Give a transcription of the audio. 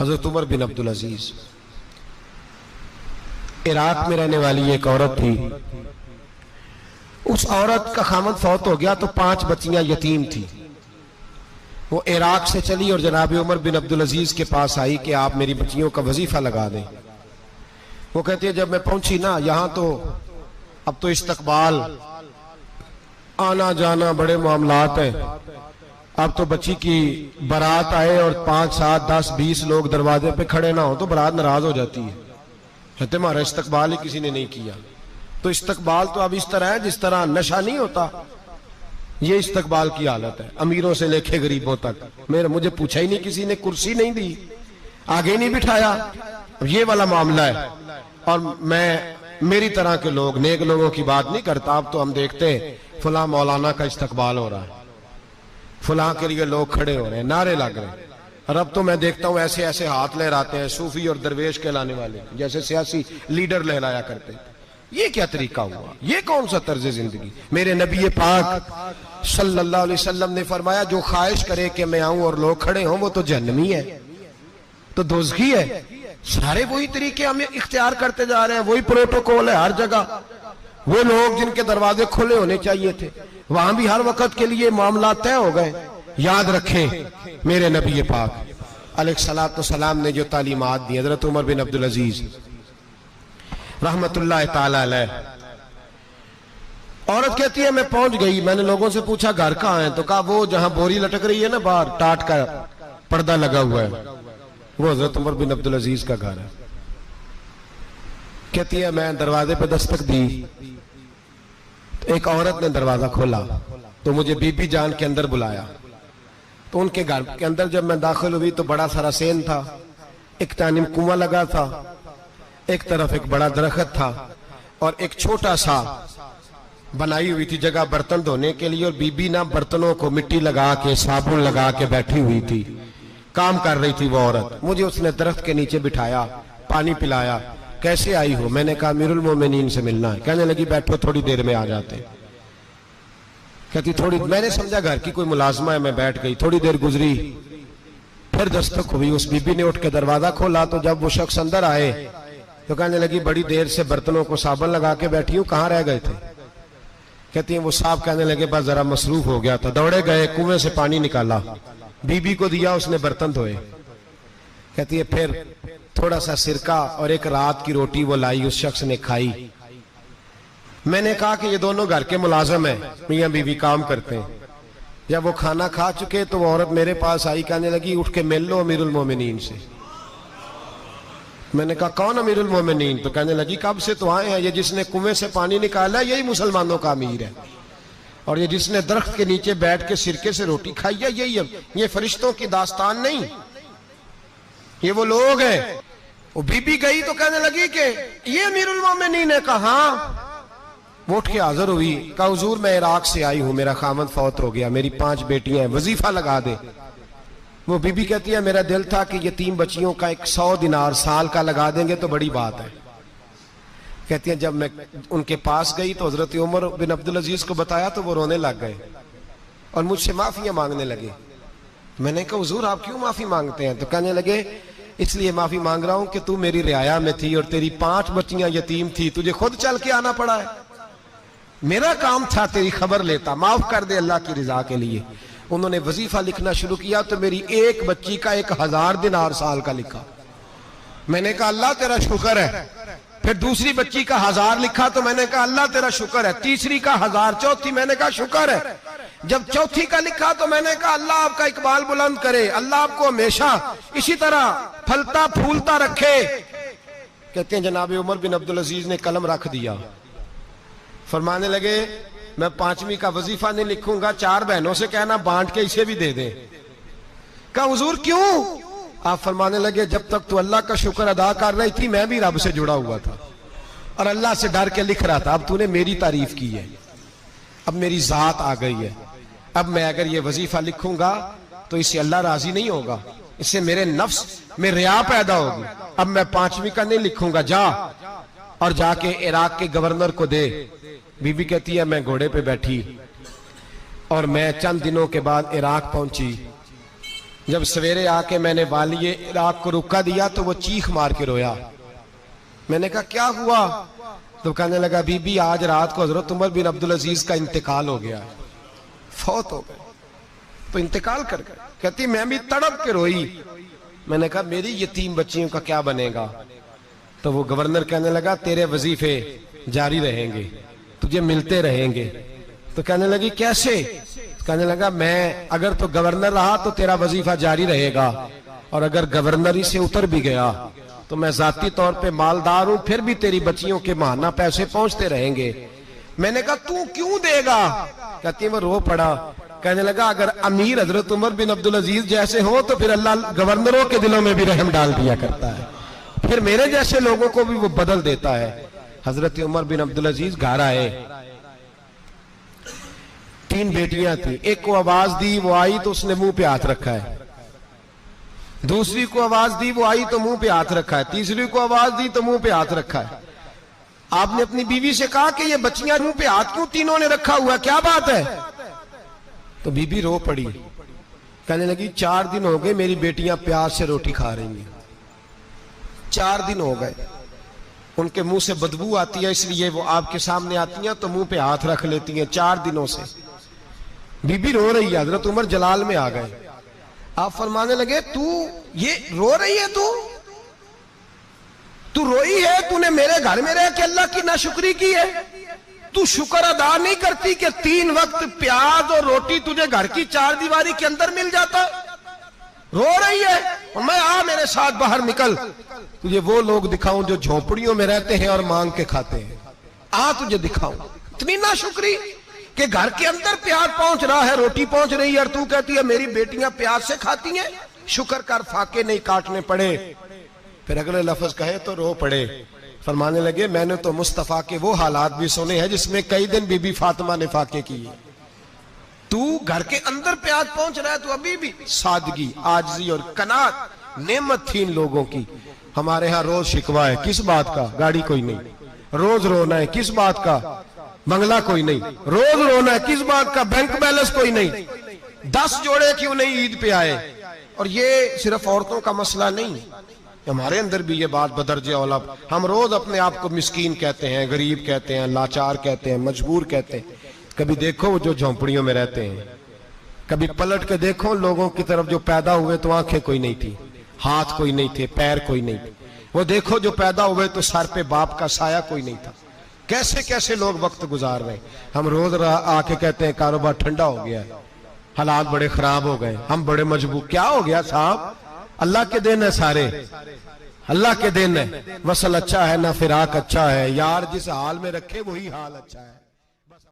हजरत उमर बिन अब्दुल अजीज Iraq में रहने वाली एक औरत थी। उस औरत का खामद फौत हो गया तो 5 बच्चियां यतीम थी। वो इराक से चली और जनाब उमर बिन अब्दुल अजीज के पास आई कि आप मेरी बच्चियों का वजीफा लगा दें। वो कहती है जब मैं पहुंची ना यहां तो अब तो इस्तकबाल आना जाना बड़े मामलात हैं। अब तो बच्ची की बारात आए और 5, 7, 10, 20 लोग दरवाजे पे खड़े ना हो तो बारात नाराज हो जाती है। कहते हमारा इस्तकबाल ही किसी ने नहीं किया। तो इस्तकबाल तो अब इस तरह है जिस तरह नशा नहीं होता, ये इस्तकबाल की हालत है, अमीरों से लेके गरीबों तक। मुझे पूछा ही नहीं किसी ने, कुर्सी नहीं दी, आगे नहीं बिठाया, ये वाला मामला है। और मैं मेरी तरह के लोग, नेक लोगों की बात नहीं करता। अब तो हम देखते हैं फलां मौलाना का इस्तकबाल हो रहा है, फलां के लिए लोग खड़े हो रहे हैं, नारे लग रहे हैं। और अब तो मैं देखता हूं ऐसे ऐसे हाथ लहराते हैं सूफी और दरवेश कहलाने वाले, जैसे सियासी लीडर लहराया करते थे। ये क्या तरीका हुआ? ये कौन सा तर्ज जिंदगी? मेरे नबी पाक सल्लल्लाहु अलैहि वसल्लम ने फरमाया जो ख्वाहिश करे कि मैं आऊं और लोग खड़े हों वो तो जहन्नमी है, तो दोज़खी है। सारे वही तरीके हम इख्तियार करते जा रहे हैं, वही प्रोटोकॉल है हर जगह। वो लोग जिनके दरवाजे खुले होने चाहिए थे वहां भी हर वक्त के लिए मामला तय हो गए। याद रखें मेरे नबी पाक अलैहिस्सलातु सलाम ने जो तालीमात दी, हजरत उमर बिन अब्दुल अजीज रहमतुल्लाह ताला अलैह। औरत कहती है मैं पहुंच गई, मैंने लोगों से पूछा घर कहां है, तो कहा वो जहां बोरी लटक रही है ना बाहर, टाट का पर्दा लगा हुआ है, वो हजरत उमर बिन अब्दुल अजीज का घर है। कहती है मैं दरवाजे पे दस्तक दी, तो एक औरत ने दरवाजा खोला तो मुझे बीबी जान के अंदर बुलाया। तो उनके घर के अंदर जब मैं दाखिल हुई तो बड़ा सारा सेन था, एक तानिम कुआं लगा था, एक तरफ एक बड़ा दरख्त था और एक छोटा सा बनाई हुई थी जगह बर्तन धोने के लिए। और बीबी ना बर्तनों को मिट्टी लगा के साबुन लगा के बैठी हुई थी, काम कर रही थी वो औरत। मुझे उसने दरख्त के नीचे बिठाया, पानी पिलाया। कैसे आई हो? मैंने कहा अमीरुल मोमिनीन से मिलना है। कहने लगी बैठो थोड़ी देर में आ जाते। कहती थोड़ी, मैंने समझा घर की कोई मुलाजमा है, मैं बैठ गई। थोड़ी देर गुजरी, फिर दस्तक हुई, उस बीबी ने उठ के दरवाजा खोला। तो जब वो शख्स अंदर आए तो कहने लगी बड़ी देर से बर्तनों को साबुन लगा के बैठी हूं, कहां रह गए थे? कहती है वो साहब कहने लगे बस जरा मसरूफ हो गया था, दौड़े गए, कुएं से पानी निकाला, बीबी को दिया, उसने बर्तन धोए। कहती है फिर थोड़ा सा सिरका और एक रात की रोटी वो लाई, उस शख्स ने खाई। मैंने कहा कि ये दोनों घर के मुलाजिम हैं, मियां बीवी काम करते हैं। जब वो खाना खा चुके तो वो औरत मेरे पास आई, कहने लगी उठ के मिल लो अमीरुल मोमिनीन से। मैंने कहा कौन अमीरुल मोमिनीन? तो कहने लगी कब से तो आए हैं, ये जिसने कुएं से पानी निकाला यही मुसलमानों का अमीर है, और ये जिसने दरख्त के नीचे बैठ के सिरके से रोटी खाई है यही है। ये फरिश्तों की दास्तान नहीं, ये वो लोग हैं। वो बीबी गई तो कहने लगी कि ये अमीरुल मोमिनीन है। कहा वो उठ के हाजिर हुई, कहा हुजूर मैं इराक से आई हूं, मेरा खामद फौत हो गया, मेरी 5 बेटियां हैं, वजीफा लगा दे। वो बीबी कहती है मेरा दिल था कि ये 3 बच्चियों का 100 दिनार साल का लगा देंगे तो बड़ी बात है। कहती है जब मैं उनके पास गई तो हजरत उमर बिन अब्दुल अजीज को बताया तो वो रोने लग गए और मुझसे माफियां मांगने लगे। मैंने कहा हुजूर आप क्यों माफी मांगते हैं? तो कहने लगे इसलिए माफी मांग रहा हूं कि तू मेरी रियाया में थी और तेरी 5 बच्चियां यतीम थी, तुझे खुद चल के आना पड़ा है। मेरा काम था तेरी खबर लेता, माफ कर दे अल्लाह की रिजा के लिए। उन्होंने वजीफा लिखना शुरू किया तो मेरी एक बच्ची का 1000 दिनार साल का लिखा। मैंने कहा अल्लाह तेरा शुक्र है। फिर दूसरी बच्ची का 1000 लिखा तो मैंने कहा अल्लाह तेरा शुक्र है। तीसरी का 1000, चौथी मैंने कहा शुक्र है। जब चौथी का लिखा तो मैंने कहा अल्लाह आपका इकबाल बुलंद करे, अल्लाह आपको हमेशा इसी तरह फलता फूलता रखे। कहते हैं जनाब उमर बिन अब्दुल अजीज ने कलम रख दिया, फरमाने लगे मैं 5वीं का वजीफा नहीं लिखूंगा, 4 बहनों से कहना बांट के इसे भी दे दे। कहा हुजूर क्यों? आप फरमाने लगे जब तक तू अल्लाह का शुक्र अदा कर रही थी मैं भी रब से जुड़ा हुआ था और अल्लाह से डर के लिख रहा था। अब तूने मेरी तारीफ की है, अब मेरी जात आ गई है, अब मैं अगर ये वजीफा लिखूंगा तो इससे अल्लाह राजी नहीं होगा, इससे मेरे नफ्स में रिया पैदा होगी। अब मैं 5वीं का नहीं लिखूंगा, जा और जाके इराक के गवर्नर को दे। बीबी कहती है मैं घोड़े पे बैठी और मैं चंद दिनों के बाद इराक पहुंची। जब सवेरे आके मैंने वालिए रात को रुका दिया तो वो चीख मार के रोया। मैंने कहा क्या हुआ? तो कहने लगा बीबी आज रात को हजरत उमर बिन अब्दुल अजीज का इंतकाल हो गया, फौत हो गए। तो इंतकाल कर गए। कहती मैं भी तड़प के रोई। मैंने कहा मेरी यतीम बच्चियों का क्या बनेगा? तो वो गवर्नर कहने लगा तेरे वजीफे जारी रहेंगे, तुझे मिलते रहेंगे। तो कहने लगी कैसे? कहने लगा मैं अगर तो गवर्नर रहा तो तेरा वजीफा जारी रहेगा, और अगर गवर्नरी से उतर भी गया तो मैं जाती तौर पे मालदार हूं, फिर भी तेरी बच्चियों के माहाना पैसे पहुंचते रहेंगे। मैंने कहा तू क्यों देगा? कहती वो रो पड़ा। कहने लगा अगर अमीर हजरत उमर बिन अब्दुल अजीज जैसे हो तो फिर अल्लाह गवर्नरों के दिलों में भी रहम डाल दिया करता है, फिर मेरे जैसे लोगों को भी वो बदल देता है। हजरत उमर बिन अब्दुल अजीज घर आए, 3 बेटियां थी। एक को आवाज दी, वो आई तो उसने मुंह पे हाथ रखा है। दूसरी को आवाज दी, वो आई तो मुंह पे हाथ रखा है। तीसरी को आवाज दी तो मुंह पे हाथ रखा है। आपने अपनी बीवी से कहा कि ये बच्चियां मुंह पे हाथ क्यों तीनों ने रखा हुआ, क्या बात है? तो बीबी रो पड़ी। कहने लगी 4 दिन हो गए मेरी बेटियां प्याज से रोटी खा रही हैं, 4 दिन हो गए। उनके मुंह से बदबू आती है, इसलिए वो आपके सामने आती हैं तो मुंह पे हाथ रख लेती हैं 4 दिनों से। बीबी रो रही है। हजरत उमर जलाल में आ गए। आप फरमाने लगे तू ये रो रही है, तू रोई है, तूने मेरे घर में रह के अल्लाह की नाशुक्री की है, तू शुक्र अदा नहीं करती कि 3 वक्त प्याज और रोटी तुझे घर की 4 दीवारी के अंदर मिल जाता? रो रही है। और मैं आ मेरे साथ बाहर निकल, तुझे वो लोग दिखाऊं जो झोपड़ियों में रहते हैं और मांग के खाते हैं। आ तुझे दिखाऊं। इतनी नाशुक्री कि घर के अंदर प्याज पहुंच रहा है, रोटी पहुंच रही है, और तू कहती है मेरी बेटियां प्याज से खाती हैं, शुक्र कर फाके नहीं काटने पड़े। फिर अगले लफ्ज कहे तो रो पड़े। फरमाने लगे मैंने तो मुस्तफा के वो हालात भी सुने हैं जिसमें कई दिन बीबी फातिमा ने फाके किए। तू घर के अंदर प्याज पहुंच रहा है, तू अभी भी। सादगी, आजिज़ी और कनात नेमत थी इन लोगों की। हमारे यहाँ रोज शिकवा है, किस बात का? गाड़ी कोई नहीं। रोज रोना है, किस बात का? बंगला कोई नहीं। रोज रोना है, किस बात का? बैंक बैलेंस कोई नहीं। 10 जोड़े क्यों नहीं ईद पे आए? और ये सिर्फ औरतों का मसला नहीं, हमारे अंदर भी ये बात बदरजे औला। हम रोज अपने आप को मिस्कीन कहते हैं, गरीब कहते हैं, लाचार कहते हैं, मजबूर कहते हैं। कभी देखो वो जो झोंपड़ियों में रहते हैं, कभी पलट के देखो लोगों की तरफ जो पैदा हुए तो आंखें कोई नहीं थी, हाथ कोई नहीं थे, पैर कोई नहीं थे। वो देखो जो पैदा हुए तो सर पे बाप का साया कोई नहीं था। कैसे कैसे लोग वक्त गुजार रहे। हम रोज आके कहते हैं कारोबार ठंडा हो गया, हालात बड़े खराब हो गए, हम बड़े मजबूर। क्या हो गया साहब? अल्लाह के दिन है सारे, अल्लाह के दिन है। वसल अच्छा है ना फिराक अच्छा है, यार जिस हाल में रखे वही हाल अच्छा है।